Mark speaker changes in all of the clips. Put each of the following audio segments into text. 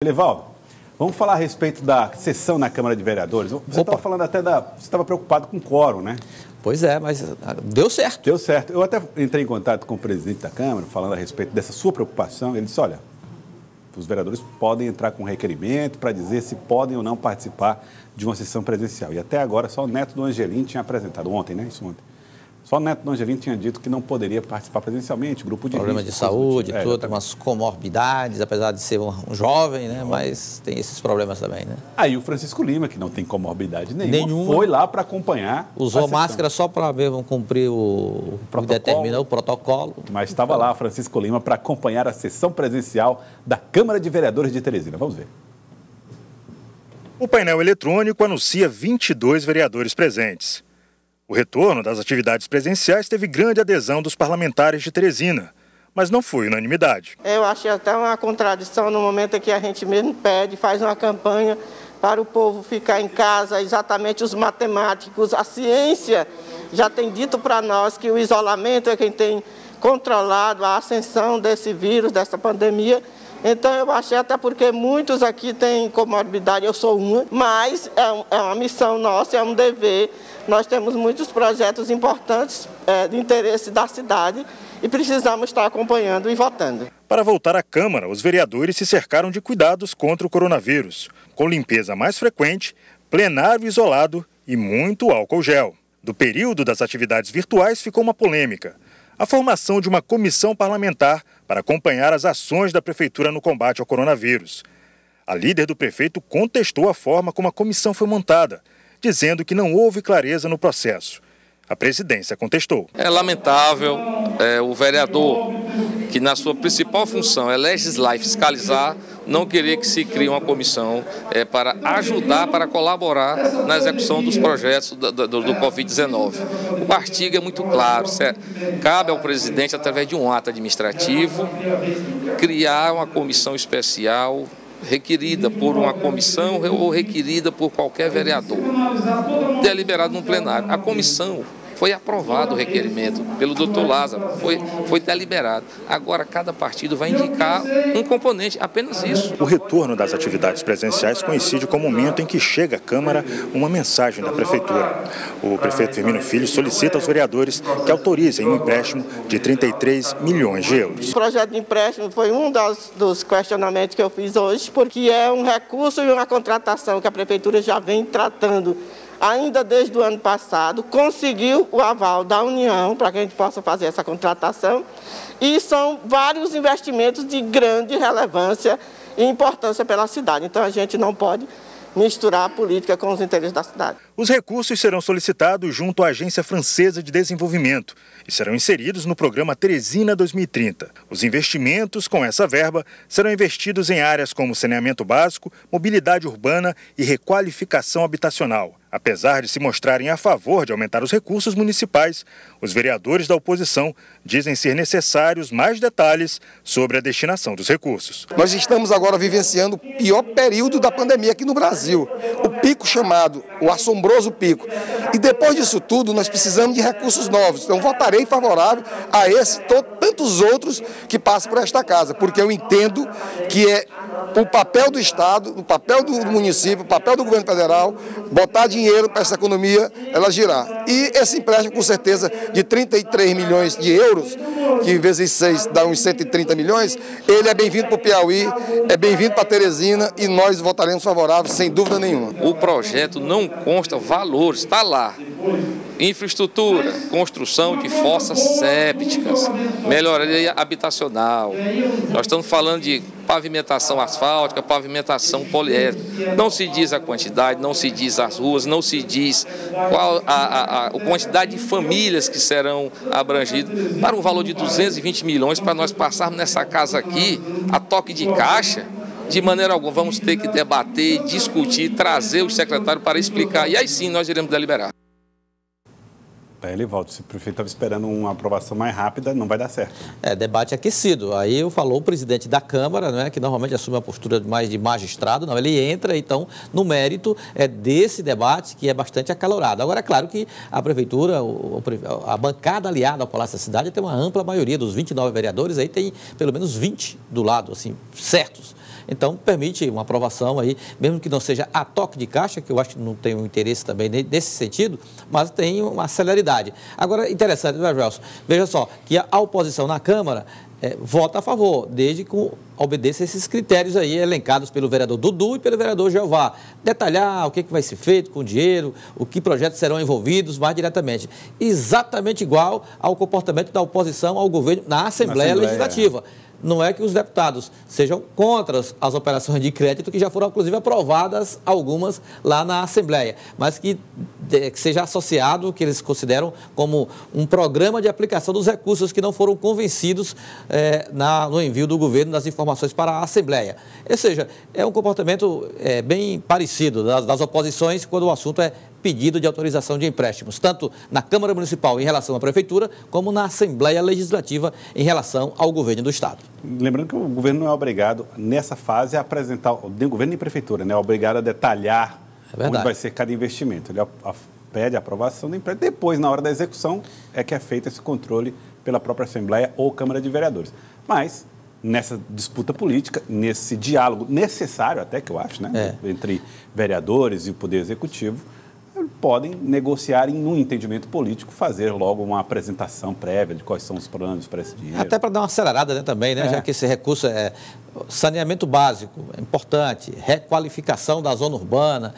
Speaker 1: Elivaldo, vamos falar a respeito da sessão na Câmara de Vereadores. Você estava falando até você estava preocupado com o quórum, né?
Speaker 2: Pois é, mas deu certo.
Speaker 1: Deu certo. Eu até entrei em contato com o presidente da Câmara, falando a respeito dessa sua preocupação. Ele disse, olha, os vereadores podem entrar com requerimento para dizer se podem ou não participar de uma sessão presencial. E até agora só o neto do Angelim tinha apresentado, ontem, né? Isso ontem. Só o neto do Angelim tinha dito que não poderia participar presencialmente, grupo de
Speaker 2: problema de saúde, tudo, umas comorbidades, apesar de ser um jovem, né? Mas tem esses problemas também, né?
Speaker 1: Aí o Francisco Lima, que não tem comorbidade nenhuma, foi lá para acompanhar.
Speaker 2: Usou máscara só para mesmo cumprir o determina o protocolo.
Speaker 1: Mas estava lá Francisco Lima para acompanhar a sessão presencial da Câmara de Vereadores de Teresina. Vamos ver.
Speaker 3: O painel eletrônico anuncia 22 vereadores presentes. O retorno das atividades presenciais teve grande adesão dos parlamentares de Teresina, mas não foi unanimidade.
Speaker 4: Eu achei até uma contradição no momento em que a gente mesmo pede, faz uma campanha para o povo ficar em casa, exatamente os matemáticos, a ciência já tem dito para nós que o isolamento é quem tem controlado a ascensão desse vírus, dessa pandemia. Então eu achei até porque muitos aqui têm comorbidade, eu sou uma, mas é uma missão nossa, é um dever. Nós temos muitos projetos importantes de interesse da cidade e precisamos estar acompanhando e votando.
Speaker 3: Para voltar à Câmara, os vereadores se cercaram de cuidados contra o coronavírus, com limpeza mais frequente, plenário isolado e muito álcool gel. Do período das atividades virtuais ficou uma polêmica: a formação de uma comissão parlamentar para acompanhar as ações da Prefeitura no combate ao coronavírus. A líder do prefeito contestou a forma como a comissão foi montada, dizendo que não houve clareza no processo. A presidência contestou.
Speaker 5: É lamentável o vereador, que na sua principal função é legislar e fiscalizar, não querer que se crie uma comissão para ajudar, para colaborar na execução dos projetos do Covid-19. O artigo é muito claro, cabe ao presidente, através de um ato administrativo, criar uma comissão especial, requerida por uma comissão ou requerida por qualquer vereador, deliberado no plenário. A comissão foi aprovado o requerimento pelo doutor Lázaro, foi deliberado. Agora cada partido vai indicar um componente, apenas isso.
Speaker 3: O retorno das atividades presenciais coincide com o momento em que chega à Câmara uma mensagem da Prefeitura. O prefeito Firmino Filho solicita aos vereadores que autorizem um empréstimo de 33 milhões de euros.
Speaker 4: O projeto de empréstimo foi um dos questionamentos que eu fiz hoje, porque é um recurso e uma contratação que a Prefeitura já vem tratando ainda desde o ano passado, conseguiu o aval da União para que a gente possa fazer essa contratação, e são vários investimentos de grande relevância e importância pela cidade. Então a gente não pode misturar a política com os interesses da cidade.
Speaker 3: Os recursos serão solicitados junto à Agência Francesa de Desenvolvimento e serão inseridos no programa Teresina 2030. Os investimentos com essa verba serão investidos em áreas como saneamento básico, mobilidade urbana e requalificação habitacional. Apesar de se mostrarem a favor de aumentar os recursos municipais, os vereadores da oposição dizem ser necessários mais detalhes sobre a destinação dos recursos.
Speaker 6: Nós estamos agora vivenciando o pior período da pandemia aqui no Brasil, o pico chamado, o assombroso pico. E depois disso tudo, nós precisamos de recursos novos. Então, votarei favorável a esse, tantos outros que passam por esta casa, porque eu entendo que é o papel do Estado, o papel do município, o papel do governo federal, botar dinheiro para essa economia, ela girar. E esse empréstimo, com certeza, de 33 milhões de euros, que vezes 6 dá uns 130 milhões, ele é bem-vindo para o Piauí, é bem-vindo para Teresina e nós votaremos favorável, sem dúvida nenhuma.
Speaker 5: O projeto não consta valores, está lá. Infraestrutura, construção de fossas sépticas, melhoria habitacional. Nós estamos falando de pavimentação asfáltica, pavimentação poliédrica. Não se diz a quantidade, não se diz as ruas, não se diz qual a quantidade de famílias que serão abrangidas. Para um valor de 220 milhões, para nós passarmos nessa casa aqui, a toque de caixa, de maneira alguma, vamos ter que debater, discutir, trazer o secretário para explicar. E aí sim nós iremos deliberar.
Speaker 1: Elivaldo, se o prefeito estava esperando uma aprovação mais rápida, não vai dar certo.
Speaker 2: Debate aquecido. Aí falou o presidente da Câmara, né, que normalmente assume uma postura mais de magistrado, não, ele entra, então, no mérito desse debate, que é bastante acalorado. Agora, é claro que a Prefeitura, a bancada aliada ao Palácio da Cidade tem uma ampla maioria dos 29 vereadores, aí tem pelo menos 20 do lado, assim, certos. então permite uma aprovação aí, mesmo que não seja a toque de caixa, que eu acho que não tem um interesse também nesse sentido, mas tem uma celeridade. Agora, interessante, né, Gelson? Veja só, que a oposição na Câmara vota a favor, desde que obedeça esses critérios aí elencados pelo vereador Dudu e pelo vereador Jeová. Detalhar o que vai ser feito com o dinheiro, o que projetos serão envolvidos mais diretamente. Exatamente igual ao comportamento da oposição ao governo na Assembleia Legislativa. Não é que os deputados sejam contra as operações de crédito, que já foram, inclusive, aprovadas algumas lá na Assembleia, mas que seja associado o que eles consideram como um programa de aplicação dos recursos que não foram convencidos no envio do governo das informações para a Assembleia. Ou seja, é um comportamento bem parecido das oposições quando o assunto é pedido de autorização de empréstimos, tanto na Câmara Municipal em relação à Prefeitura, como na Assembleia Legislativa em relação ao governo do Estado.
Speaker 1: Lembrando que o governo não é obrigado, nessa fase, a apresentar, nem o governo nem a Prefeitura, né, é obrigado a detalhar onde vai ser cada investimento. Ele pede a aprovação do empréstimo, depois, na hora da execução, é que é feito esse controle pela própria Assembleia ou Câmara de Vereadores. Mas, nessa disputa política, nesse diálogo necessário até, que eu acho, né, entre vereadores e o Poder Executivo, podem negociar em um entendimento político, fazer logo uma apresentação prévia de quais são os planos para esse dinheiro.
Speaker 2: Até para dar uma acelerada, né, também, né, já que esse recurso é saneamento básico, é importante, requalificação da zona urbana,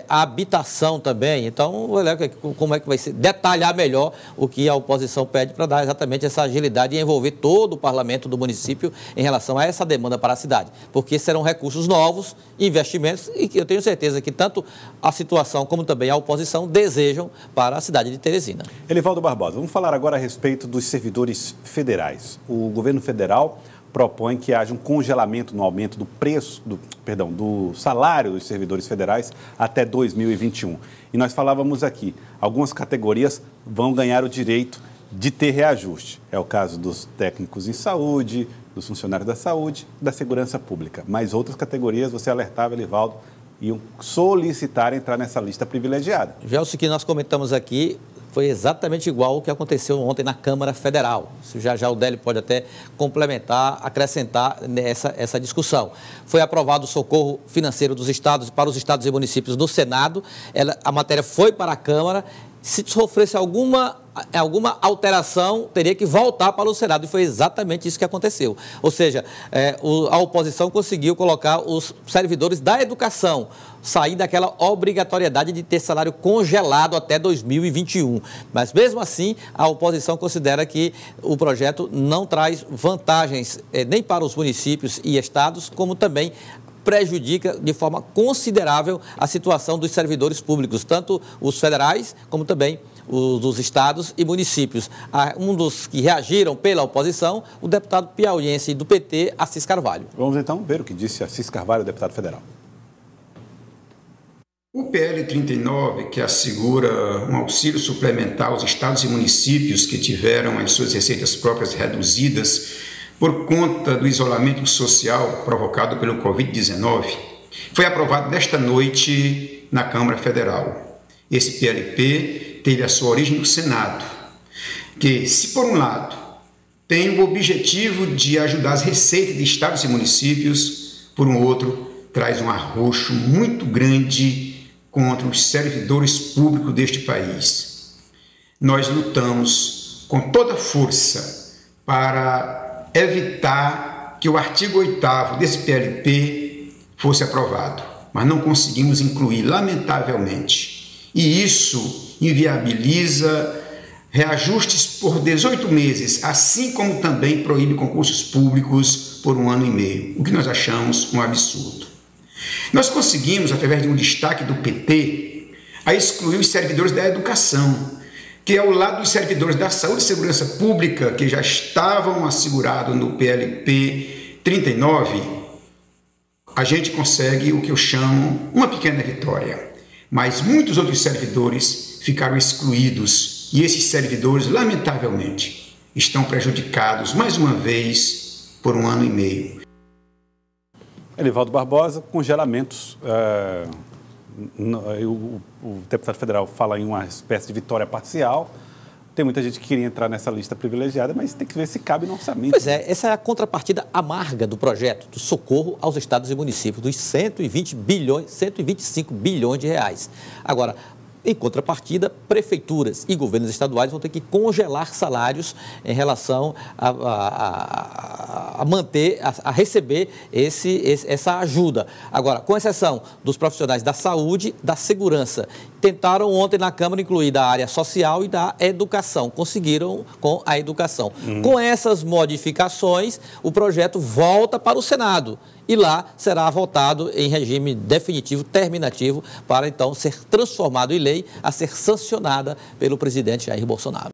Speaker 2: habitação também. Então, olha como é que vai ser, detalhar melhor o que a oposição pede para dar exatamente essa agilidade e envolver todo o parlamento do município em relação a essa demanda para a cidade. Porque serão recursos novos, investimentos, e que eu tenho certeza que tanto a situação como também a oposição desejam para a cidade de Teresina.
Speaker 1: Elivaldo Barbosa, vamos falar agora a respeito dos servidores federais. O governo federal propõe que haja um congelamento no aumento do preço, do salário dos servidores federais até 2021. E nós falávamos aqui, algumas categorias vão ganhar o direito de ter reajuste. É o caso dos técnicos em saúde, dos funcionários da saúde, da segurança pública. Mas outras categorias, você alertava, Elivaldo, iam solicitar entrar nessa lista privilegiada.
Speaker 2: Gelson, que nós comentamos aqui, foi exatamente igual ao que aconteceu ontem na Câmara Federal. Já o Délio pode até complementar, acrescentar essa discussão. Foi aprovado o socorro financeiro dos estados para os estados e municípios no Senado. A matéria foi para a Câmara. Se sofresse alguma alteração, teria que voltar para o Senado. E foi exatamente isso que aconteceu. Ou seja, a oposição conseguiu colocar os servidores da educação, sair daquela obrigatoriedade de ter salário congelado até 2021. Mas, mesmo assim, a oposição considera que o projeto não traz vantagens nem para os municípios e estados, como também prejudica de forma considerável a situação dos servidores públicos, tanto os federais como também os dos estados e municípios. Um dos que reagiram pela oposição, o deputado piauiense do PT, Assis Carvalho.
Speaker 1: Vamos então ver o que disse Assis Carvalho, deputado federal.
Speaker 7: O PL 39, que assegura um auxílio suplementar aos estados e municípios que tiveram as suas receitas próprias reduzidas por conta do isolamento social provocado pelo Covid-19, foi aprovado nesta noite na Câmara Federal. Esse PLP teve a sua origem no Senado, que, se por um lado, tem o objetivo de ajudar as receitas de estados e municípios, por um outro, traz um arroxo muito grande contra os servidores públicos deste país. Nós lutamos com toda força para evitar que o artigo 8º desse PLP fosse aprovado, mas não conseguimos incluir, lamentavelmente. E isso inviabiliza reajustes por 18 meses, assim como também proíbe concursos públicos por 1 ano e meio, o que nós achamos um absurdo. Nós conseguimos, através de um destaque do PT, a excluir os servidores da educação, que é ao lado dos servidores da saúde e segurança pública, que já estavam assegurados no PLP 39, a gente consegue o que eu chamo uma pequena vitória. Mas muitos outros servidores ficaram excluídos e esses servidores, lamentavelmente, estão prejudicados mais uma vez por 1 ano e meio.
Speaker 1: Elivaldo Barbosa, congelamentos. O deputado federal fala em uma espécie de vitória parcial, Tem muita gente que queria entrar nessa lista privilegiada, mas tem que ver se cabe no orçamento.
Speaker 2: Pois é, essa é a contrapartida amarga do projeto do socorro aos estados e municípios, dos 125 bilhões de reais. Agora, em contrapartida, prefeituras e governos estaduais vão ter que congelar salários em relação a manter, a receber essa ajuda. Agora, com exceção dos profissionais da saúde, da segurança. Tentaram ontem na Câmara incluir da área social e da educação. Conseguiram com a educação. Com essas modificações, o projeto volta para o Senado. E lá será votado em regime definitivo, terminativo, para então ser transformado em lei a ser sancionada pelo presidente Jair Bolsonaro.